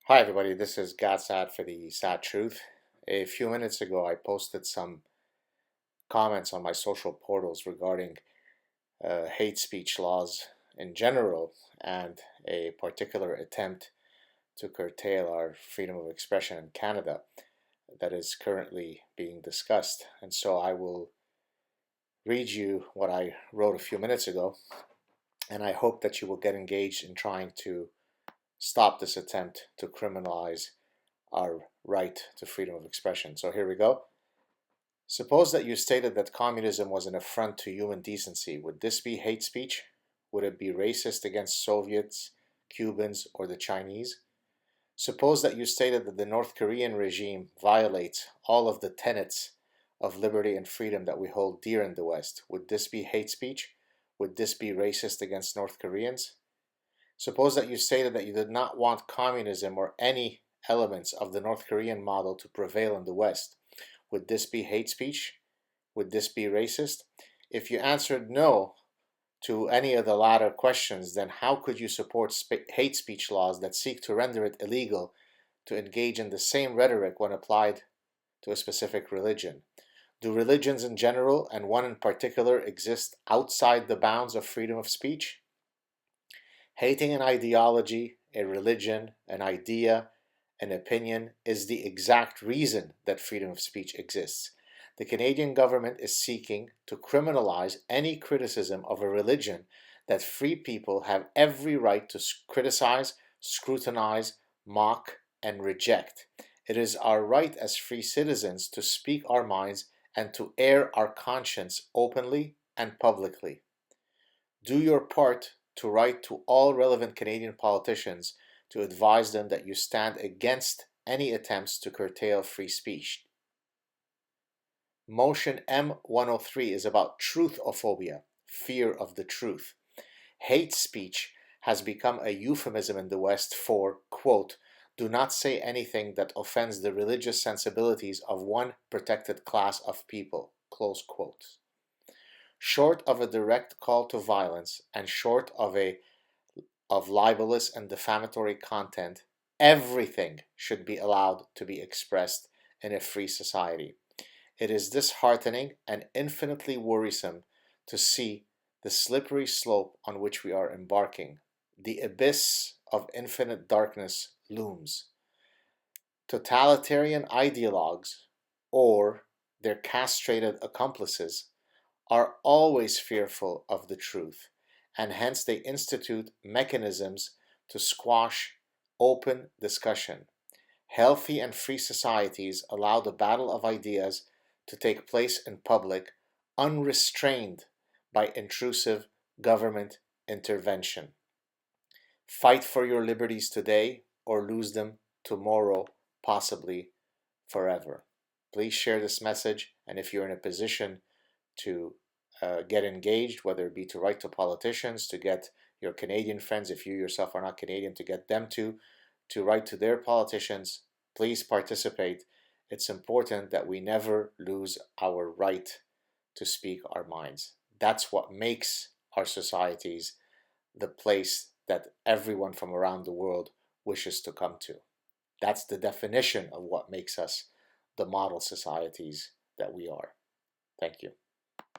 Hi everybody, this is Saad for the Sad Truth. A few minutes ago I posted some comments on my social portals regarding hate speech laws in general and a particular attempt to curtail our freedom of expression in Canada that is currently being discussed. And so I will read you what I wrote a few minutes ago, and I hope that you will get engaged in trying to stop this attempt to criminalize our right to freedom of expression. So here we go. Suppose that you stated that communism was an affront to human decency. Would this be hate speech? Would it be racist against Soviets, Cubans, or the Chinese? Suppose that you stated that the North Korean regime violates all of the tenets of liberty and freedom that we hold dear in the West. Would this be hate speech? Would this be racist against North Koreans? Suppose that you stated that you did not want communism or any elements of the North Korean model to prevail in the West. Would this be hate speech? Would this be racist? If you answered no to any of the latter questions, then how could you support hate speech laws that seek to render it illegal to engage in the same rhetoric when applied to a specific religion? Do religions in general, and one in particular, exist outside the bounds of freedom of speech? Hating an ideology, a religion, an idea, an opinion is the exact reason that freedom of speech exists. The Canadian government is seeking to criminalize any criticism of a religion that free people have every right to criticize, scrutinize, mock, and reject. It is our right as free citizens to speak our minds and to air our conscience openly and publicly. Do your part to write to all relevant Canadian politicians to advise them that you stand against any attempts to curtail free speech. Motion M103 is about truth-o-phobia, fear of the truth. Hate speech has become a euphemism in the West for, quote, do not say anything that offends the religious sensibilities of one protected class of people, close quote. Short of a direct call to violence and short of libellous and defamatory content, everything should be allowed to be expressed in a free society. It is disheartening and infinitely worrisome to see the slippery slope on which we are embarking. The abyss of infinite darkness looms. Totalitarian ideologues, or their castrated accomplices, are always fearful of the truth, and hence they institute mechanisms to squash open discussion. Healthy and free societies allow the battle of ideas to take place in public, unrestrained by intrusive government intervention. Fight for your liberties today or lose them tomorrow, possibly forever. Please share this message, and if you're in a position to get engaged, whether it be to write to politicians, to get your Canadian friends, if you yourself are not Canadian, to get them to write to their politicians, please participate. It's important that we never lose our right to speak our minds. That's what makes our societies the place that everyone from around the world wishes to come to. That's the definition of what makes us the model societies that we are. Thank you.